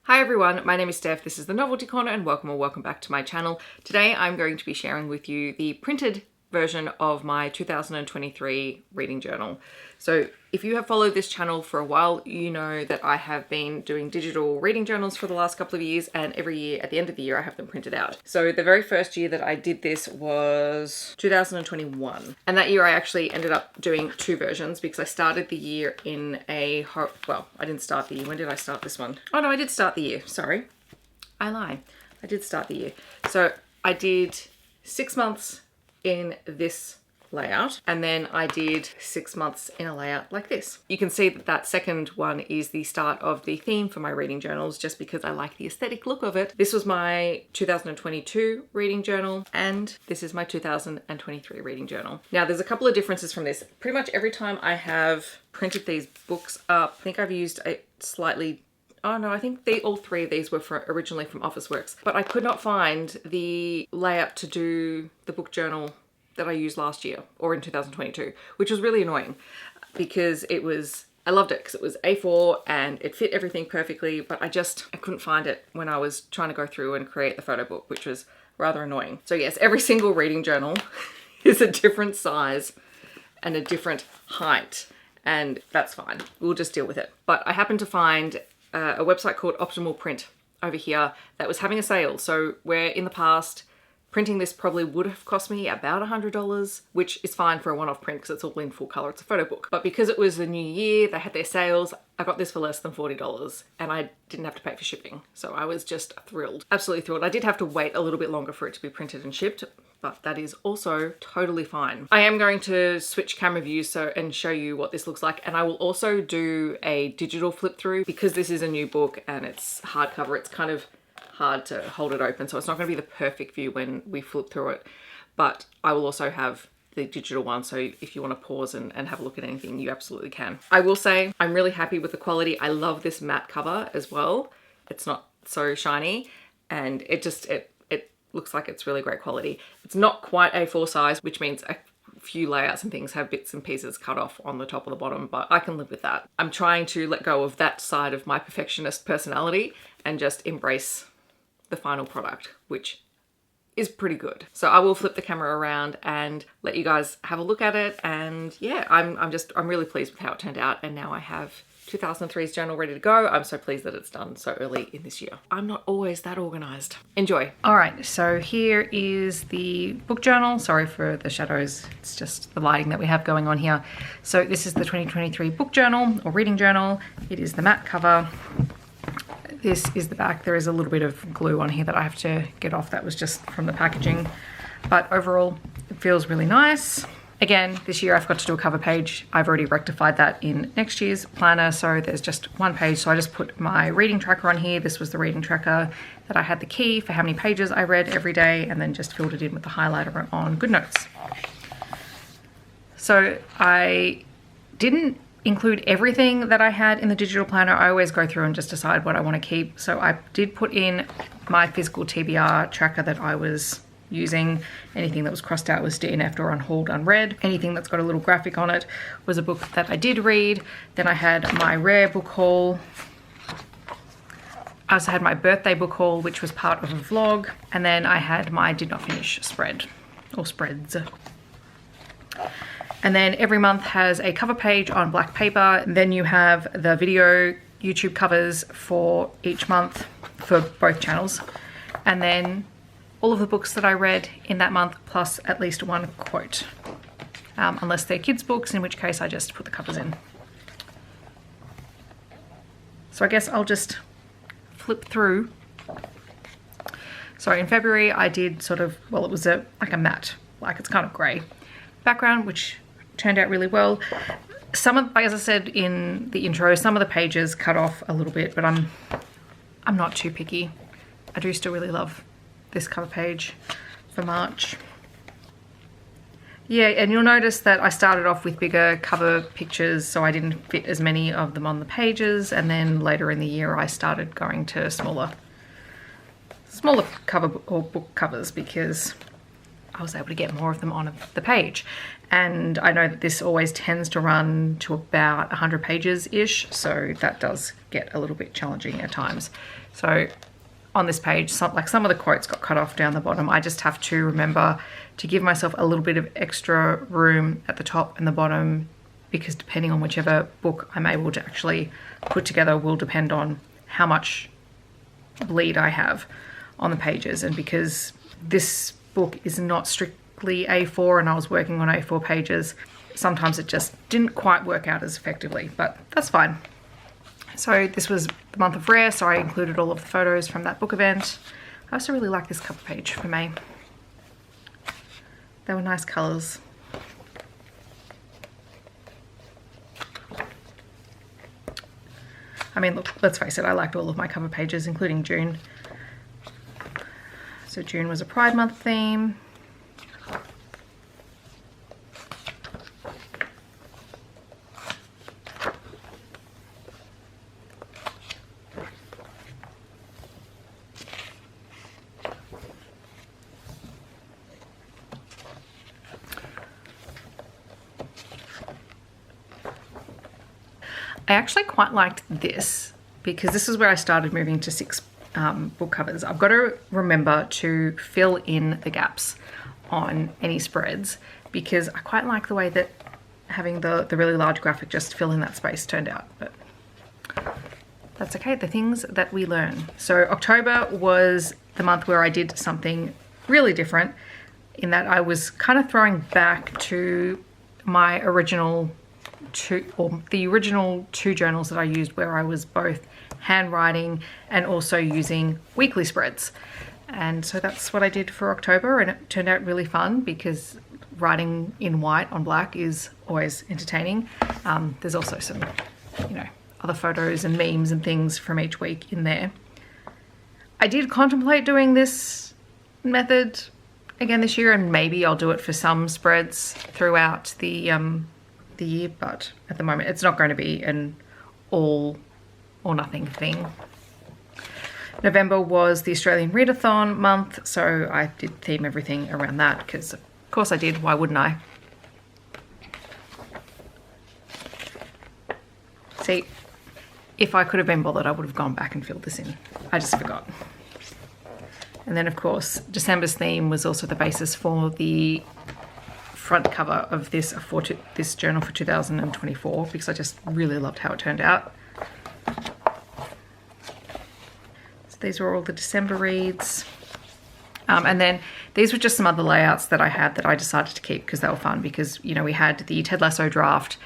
Hi everyone, my name is Steph, this is the Novelty Corner and welcome back to my channel. Today I'm going to be sharing with you the printed version of my 2023 reading journal. So if you have followed this channel for a while, you know that I have been doing digital reading journals for the last couple of years, and every year at the end of the year I have them printed out. So the very first year that I did this was 2021, and that year I actually ended up doing two versions because I started the year in a, well, I didn't start the year. When did I start this one? Oh no, I did start the year, sorry. I lie. I did start the year. So I did 6 months in this layout, and then I did 6 months in a layout like this. You can see that that second one is the start of the theme for my reading journals, just because I like the aesthetic look of it. This was my 2022 reading journal, and this is my 2023 reading journal. Now there's a couple of differences from this. Pretty much every time I have printed these books up, I think I've used a slightly, oh no, I think all three of these were originally from Officeworks, but I could not find the layout to do the book journal that I used last year or in 2022, which was really annoying because I loved it because it was A4 and it fit everything perfectly, but I couldn't find it when I was trying to go through and create the photo book, which was rather annoying. So yes, every single reading journal is a different size and a different height, and that's fine. We'll just deal with it. But I happened to find a website called Optimal Print over here that was having a sale. So where in the past, printing this probably would have cost me about $100, which is fine for a one-off print because it's all in full color. It's a photo book. But because it was the new year, they had their sales, I got this for less than $40 and I didn't have to pay for shipping. So I was just thrilled, absolutely thrilled. I did have to wait a little bit longer for it to be printed and shipped, but that is also totally fine. I am going to switch camera views and show you what this looks like. And I will also do a digital flip through because this is a new book and it's hardcover. It's kind of hard to hold it open, so it's not going to be the perfect view when we flip through it, but I will also have the digital one, so if you want to pause and have a look at anything, you absolutely can. I will say I'm really happy with the quality. I love this matte cover as well. It's not so shiny and it looks like it's really great quality. It's not quite A4 size, which means a few layouts and things have bits and pieces cut off on the top or the bottom, but I can live with that. I'm trying to let go of that side of my perfectionist personality and just embrace the final product, which is pretty good. So I will flip the camera around and let you guys have a look at it. And yeah, I'm really pleased with how it turned out. And now I have 2003's journal ready to go. I'm so pleased that it's done so early in this year. I'm not always that organized. Enjoy. All right, so here is the book journal. Sorry for the shadows. It's just the lighting that we have going on here. So this is the 2023 book journal or reading journal. It is the matte cover. This is the back. There is a little bit of glue on here that I have to get off. That was just from the packaging. But overall, it feels really nice. Again, this year I forgot to do a cover page. I've already rectified that in next year's planner. So there's just one page. So I just put my reading tracker on here. This was the reading tracker that I had the key for how many pages I read every day, and then just filled it in with the highlighter on GoodNotes. So I didn't include everything that I had in the digital planner. I always go through and just decide what I want to keep. So I did put in my physical TBR tracker that I was using. Anything that was crossed out was DNF'd or unhauled, unread. Anything that's got a little graphic on it was a book that I did read. Then I had my rare book haul. I also had my birthday book haul, which was part of a vlog. And then I had my did not finish spread or spreads. And then every month has a cover page on black paper. Then you have the video YouTube covers for each month for both channels. And then all of the books that I read in that month, plus at least one quote. Unless they're kids' books, in which case I just put the covers in. So I guess I'll just flip through. So in February I did sort of, well, it was like a matte, like it's kind of grey background, which turned out really well. Some of, as I said in the intro, some of the pages cut off a little bit, but I'm not too picky. I do still really love this cover page for March. Yeah, and you'll notice that I started off with bigger cover pictures, so I didn't fit as many of them on the pages, and then later in the year I started going to smaller cover or book covers because I was able to get more of them on the page. And I know that this always tends to run to about 100 pages-ish, so that does get a little bit challenging at times. So on this page, some of the quotes got cut off down the bottom. I just have to remember to give myself a little bit of extra room at the top and the bottom, because depending on whichever book I'm able to actually put together will depend on how much bleed I have on the pages. And because this book is not strictly A4 and I was working on A4 pages, sometimes it just didn't quite work out as effectively, but that's fine. So this was the month of Rare, so I included all of the photos from that book event. I also really like this cover page for May. They were nice colours. I mean, look, let's face it, I liked all of my cover pages, including June. So June was a Pride Month theme. I actually quite liked this because this is where I started moving to 6 book covers. I've got to remember to fill in the gaps on any spreads because I quite like the way that having the really large graphic just fill in that space turned out, but that's okay, the things that we learn. So October was the month where I did something really different in that I was kind of throwing back to my original the original 2 journals that I used, where I was both handwriting and also using weekly spreads. And so that's what I did for October, and it turned out really fun because writing in white on black is always entertaining. There's also some, you know, other photos and memes and things from each week in there. I did contemplate doing this method again this year, and maybe I'll do it for some spreads throughout the year, but at the moment it's not going to be an all or nothing thing. November was the Australian Readathon month, so I did theme everything around that because of course I did, why wouldn't I? See, if I could have been bothered I would have gone back and filled this in. I just forgot. And then of course December's theme was also the basis for the front cover of this journal for 2024 because I just really loved how it turned out. So these were all the December reads. And then these were just some other layouts that I had that I decided to keep because they were fun, because, you know, we had the Ted Lasso draft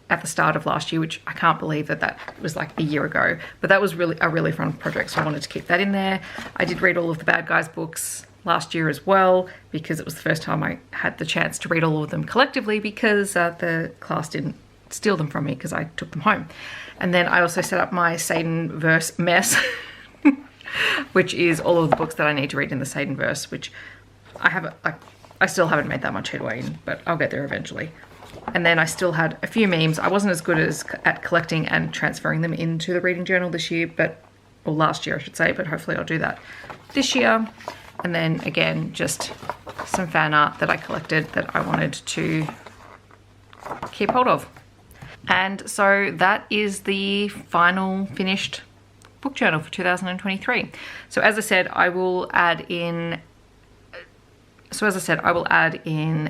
at the start of last year, which I can't believe that was like a year ago, but that was really a really fun project, so I wanted to keep that in there. I did read all of the Bad Guys books last year as well because it was the first time I had the chance to read all of them collectively because the class didn't steal them from me because I took them home. And then I also set up my Satan verse mess which is all of the books that I need to read in the Satan verse, which I still haven't made that much headway in, but I'll get there eventually. And then I still had a few memes. I wasn't as good at collecting and transferring them into the reading journal this year, or last year I should say, but hopefully I'll do that this year. And then again, just some fan art that I collected that I wanted to keep hold of. And so that is the final finished book journal for 2023. So as I said, I will add in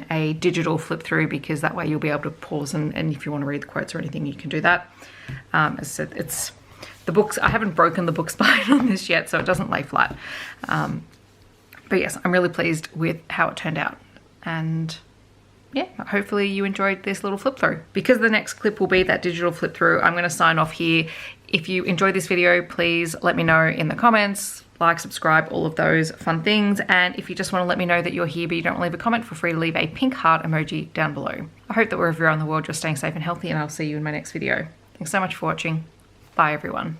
a digital flip through because that way you'll be able to pause and if you want to read the quotes or anything, you can do that. As I said, it's the books, I haven't broken the book spine on this yet, so it doesn't lay flat. But yes, I'm really pleased with how it turned out. And yeah, hopefully you enjoyed this little flip through. Because the next clip will be that digital flip through, I'm going to sign off here. If you enjoyed this video, please let me know in the comments, like, subscribe, all of those fun things. And if you just want to let me know that you're here but you don't want to leave a comment, feel free to leave a pink heart emoji down below. I hope that wherever you're in the world, you're staying safe and healthy, and I'll see you in my next video. Thanks so much for watching. Bye everyone.